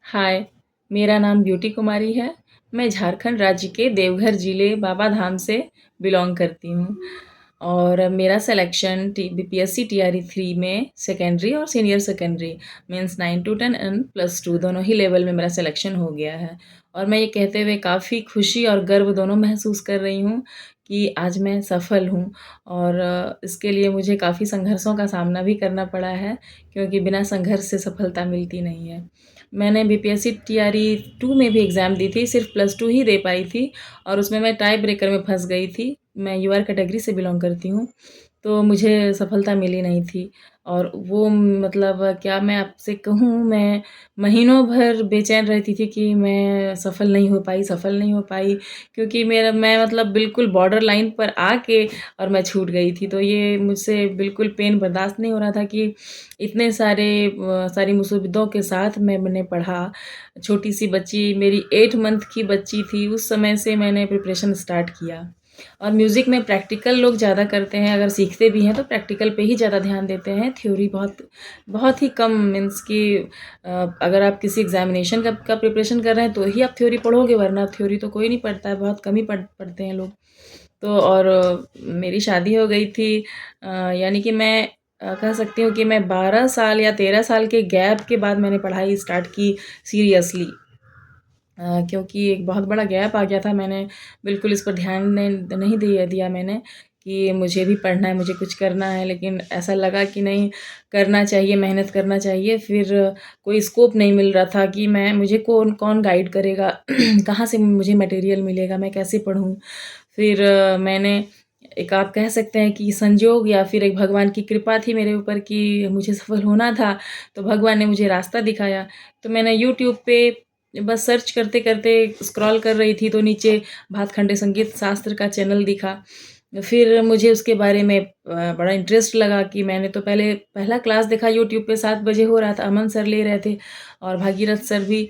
हाय, मेरा नाम ब्यूटी कुमारी है। मैं झारखंड राज्य के देवघर ज़िले बाबा धाम से बिलॉन्ग करती हूँ और मेरा सिलेक्शन टी बीपीएससी टीआरई 3 में सेकेंडरी और senior secondary means 9 to 10 and plus 2 दोनों ही लेवल में मेरा सिलेक्शन हो गया है। और मैं ये कहते हुए काफ़ी खुशी और गर्व दोनों महसूस कर रही हूँ कि आज मैं सफल हूँ और इसके लिए मुझे काफ़ी संघर्षों का सामना भी करना पड़ा है, क्योंकि बिना संघर्ष से सफलता मिलती नहीं है। मैंने बीपीएससी टीआरई 2 में भी एग्ज़ाम दी थी, सिर्फ़ प्लस 2 ही दे पाई थी और उसमें मैं टाई ब्रेकर में फँस गई थी। मैं यूआर कैटेगरी से बिलॉन्ग करती हूँ, तो मुझे सफलता मिली नहीं थी और वो मतलब क्या मैं आपसे कहूँ, मैं महीनों भर बेचैन रहती थी कि मैं सफल नहीं हो पाई, क्योंकि मैं मतलब बिल्कुल बॉर्डर लाइन पर आके और मैं छूट गई थी। तो ये मुझसे बिल्कुल पेन बर्दाश्त नहीं हो रहा था कि इतने सारी मुसीबतों के साथ मैंने पढ़ा। छोटी-सी बच्ची मेरी 8 मंथ की बच्ची थी, उस समय से मैंने प्रिपरेशन स्टार्ट किया। और म्यूज़िक में प्रैक्टिकल लोग ज़्यादा करते हैं, अगर सीखते भी हैं तो प्रैक्टिकल पे ही ज़्यादा ध्यान देते हैं, थ्योरी बहुत बहुत ही कम मीन्स कि अगर आप किसी एग्ज़ामिनेशन का प्रिपरेशन कर रहे हैं तो ही आप थ्योरी पढ़ोगे, वरना थ्योरी तो कोई नहीं पढ़ता है, बहुत कम ही पढ़ते हैं लोग। तो और मेरी शादी हो गई थी, यानी कि मैं कह सकती हूँ कि मैं 12 साल या 13 साल के गैप के बाद मैंने पढ़ाई स्टार्ट की सीरियसली। क्योंकि एक बहुत बड़ा गैप आ गया था, मैंने बिल्कुल इस पर ध्यान नहीं दिया मैंने कि मुझे भी पढ़ना है, मुझे कुछ करना है, लेकिन ऐसा लगा कि नहीं, करना चाहिए, मेहनत करना चाहिए। फिर कोई स्कोप नहीं मिल रहा था कि मुझे कौन कौन गाइड करेगा कहाँ से मुझे मटेरियल मिलेगा, मैं कैसे पढ़ूँ। फिर मैंने एक आप कह सकते हैं कि संजोग या फिर एक भगवान की कृपा थी मेरे ऊपर कि मुझे सफल होना था, तो भगवान ने मुझे रास्ता दिखाया। तो मैंने यूट्यूब पे बस सर्च करते-करते स्क्रॉल कर रही थी, तो नीचे भातखंडे संगीत शास्त्र का चैनल दिखा। फिर मुझे उसके बारे में बड़ा इंटरेस्ट लगा कि मैंने तो पहले पहला क्लास देखा यूट्यूब पे 7 बजे हो रहा था, अमन सर ले रहे थे और भागीरथ सर भी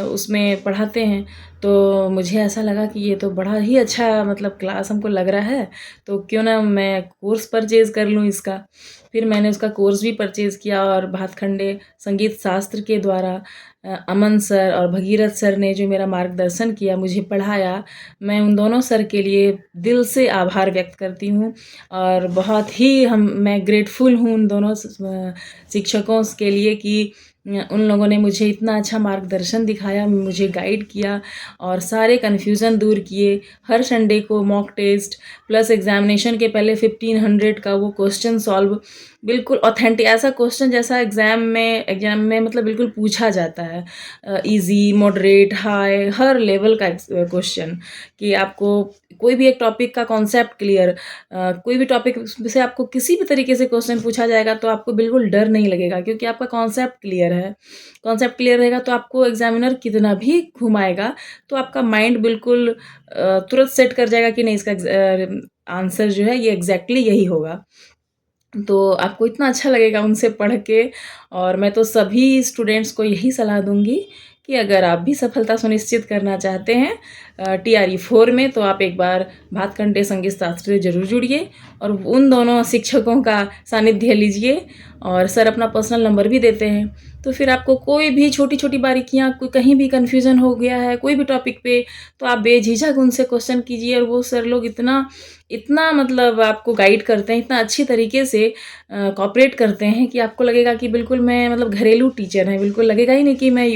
उसमें पढ़ाते हैं। तो मुझे ऐसा लगा कि ये तो बड़ा ही अच्छा मतलब क्लास हमको लग रहा है, तो क्यों ना मैं कोर्स परचेज़ कर लूँ इसका। फिर मैंने उसका कोर्स भी परचेज़ किया और भातखंडे संगीत शास्त्र के द्वारा अमन सर और भगीरथ सर ने जो मेरा मार्गदर्शन किया, मुझे पढ़ाया, मैं उन दोनों सर के लिए दिल से आभार व्यक्त करती हूँ और बहुत ही मैं ग्रेटफुल हूँ उन दोनों शिक्षकों के लिए कि उन लोगों ने मुझे इतना अच्छा मार्गदर्शन दिखाया, मुझे गाइड किया और सारे कन्फ्यूज़न दूर किए। हर संडे को मॉक टेस्ट प्लस एग्ज़ामिनेशन के पहले 1500 का वो क्वेश्चन सॉल्व, बिल्कुल ऑथेंटिक ऐसा क्वेश्चन जैसा एग्ज़ाम में मतलब बिल्कुल पूछा जाता है। ईज़ी, मॉडरेट, हाई हर लेवल का क्वेश्चन कि आपको कोई भी एक टॉपिक का कॉन्सेप्ट क्लियर, कोई भी टॉपिक से आपको किसी भी तरीके से क्वेश्चन पूछा जाएगा तो आपको बिल्कुल डर नहीं लगेगा, क्योंकि आपका कॉन्सेप्ट क्लियर है। कॉन्सेप्ट क्लियर रहेगा तो आपको एग्ज़ामिनर कितना भी घुमाएगा तो आपका माइंड बिल्कुल तुरंत सेट कर जाएगा कि नहीं, इसका आंसर जो है ये एग्ज़ैक्टली यही होगा। तो आपको इतना अच्छा लगेगा उनसे पढ़ के। और मैं तो सभी स्टूडेंट्स को यही सलाह दूँगी कि अगर आप भी सफलता सुनिश्चित करना चाहते हैं टीआरई 4 में, तो आप एक बार भातखंडे संगीत शास्त्र से ज़रूर जुड़िए और उन दोनों शिक्षकों का सानिध्य लीजिए। और सर अपना पर्सनल नंबर भी देते हैं, तो फिर आपको कोई भी छोटी-छोटी बारीकियाँ, कोई कहीं भी कन्फ्यूज़न हो गया है कोई भी टॉपिक पे, तो आप बेझिझक उनसे क्वेश्चन कीजिए और वो सर लोग इतना इतना मतलब आपको गाइड करते हैं, इतना अच्छी तरीके से कोऑपरेट करते हैं कि आपको लगेगा कि बिल्कुल मैं मतलब घरेलू टीचर हैं, बिल्कुल लगेगा ही नहीं कि मैं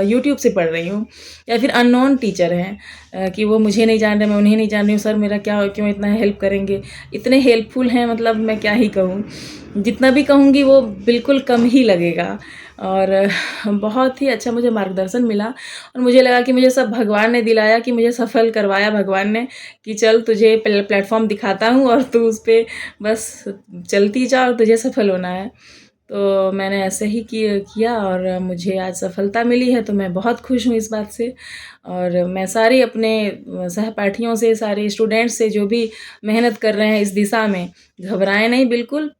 यूट्यूब से पढ़ रही हूँ या फिर अननोन टीचर हैं, कि वो मुझे नहीं जान रहे, मैं उन्हें नहीं जान रही हूँ, सर मेरा क्या क्यों इतना हेल्प करेंगे। इतने हेल्पफुल हैं, मतलब मैं क्या ही कहूँ, जितना भी कहूँगी वो बिल्कुल कम ही लगेगा। और बहुत ही अच्छा मुझे मार्गदर्शन मिला और मुझे लगा कि मुझे सब भगवान ने दिलाया, कि मुझे सफल करवाया भगवान ने कि चल तुझे प्लेटफॉर्म दिखाता हूँ और तू उस पे बस चलती जा और तुझे सफल होना है। तो मैंने ऐसे ही किया और मुझे आज सफलता मिली है, तो मैं बहुत खुश हूँ इस बात से। और मैं सारे अपने सहपाठियों से, सारे स्टूडेंट्स से जो भी मेहनत कर रहे हैं इस दिशा में, घबराएं नहीं बिल्कुल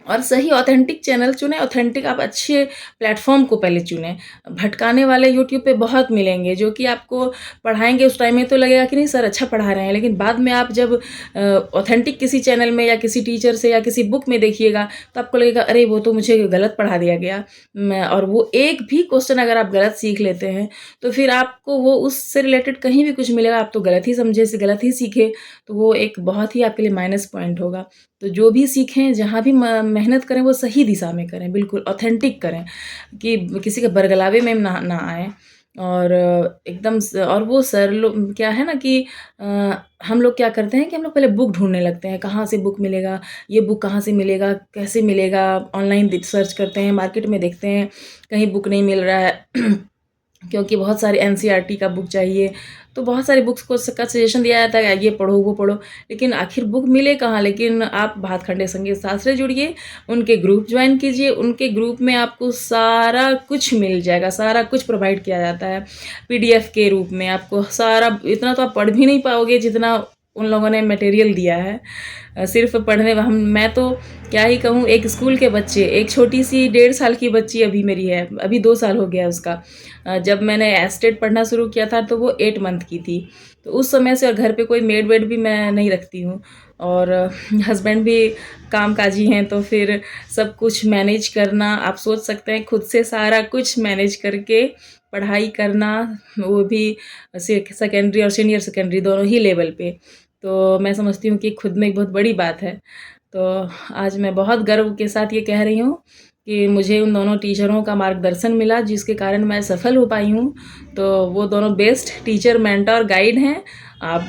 और सही ऑथेंटिक चैनल चुनें, ऑथेंटिक आप अच्छे प्लेटफ़ॉर्म को पहले चुनें। भटकाने वाले यूट्यूब पे बहुत मिलेंगे जो कि आपको पढ़ाएँगे उस टाइम में तो लगेगा कि नहीं सर अच्छा पढ़ा रहे हैं, लेकिन बाद में आप जब ऑथेंटिक किसी चैनल में या किसी टीचर से या किसी बुक में देखिएगा तो आपको लगेगा अरे वो तो मुझे गलत पढ़ा दिया गया। मैं और वो एक भी क्वेश्चन अगर आप गलत सीख लेते हैं, तो फिर आपको वो उससे रिलेटेड कहीं भी कुछ मिलेगा, आप तो गलत ही समझे, गलत ही सीखे, तो वो एक बहुत ही आपके लिए माइनस पॉइंट होगा। तो जो भी सीखें, जहाँ भी म मेहनत करें वो सही दिशा में करें, बिल्कुल ऑथेंटिक करें कि किसी के बरगलावे में ना आएँ और एकदम स और वो सर क्या है ना कि हम लोग क्या करते हैं कि हम लोग पहले बुक ढूँढने लगते हैं, कहाँ से बुक मिलेगा, ये बुक कहाँ से मिलेगा, कैसे मिलेगा, ऑनलाइन सर्च करते हैं, मार्केट में देखते हैं, कहीं बुक नहीं मिल रहा है। क्योंकि बहुत सारे एनसीईआरटी का बुक चाहिए, तो बहुत सारी बुक्स का सजेशन दिया जाता है, ये पढ़ो, वो पढ़ो, लेकिन आखिर बुक मिले कहाँ? लेकिन आप भातखंडे संगीत शास्त्र से जुड़िए, उनके ग्रुप जॉइन कीजिए, उनके ग्रुप में आपको सारा कुछ मिल जाएगा, सारा कुछ प्रोवाइड किया जाता है, पीडीएफ के रूप में आपको सारा इतना तो आप पढ़ भी नहीं पाओगे जितना उन लोगों ने मटेरियल दिया है। सिर्फ़ पढ़ने मैं तो क्या ही कहूँ, एक स्कूल के बच्चे, एक छोटी-सी 1.5 साल की बच्ची अभी मेरी है, अभी 2 साल हो गया उसका। जब मैंने एस्टेट पढ़ना शुरू किया था तो वो 8 मंथ की थी। तो उस समय से और घर पे कोई मेड-वेड भी मैं नहीं रखती हूँ और हस्बैंड भी कामकाजी हैं, तो फिर सब कुछ मैनेज करना, आप सोच सकते हैं खुद से सारा कुछ मैनेज करके पढ़ाई करना, वो भी सेकेंडरी और सीनियर सेकेंडरी दोनों ही लेवल पे। तो मैं समझती हूँ कि खुद में एक बहुत बड़ी बात है। तो आज मैं बहुत गर्व के साथ ये कह रही हूँ कि मुझे उन दोनों टीचरों का मार्गदर्शन मिला जिसके कारण मैं सफल हो पाई हूँ। तो वो दोनों बेस्ट टीचर, मेंटर, गाइड हैं। आप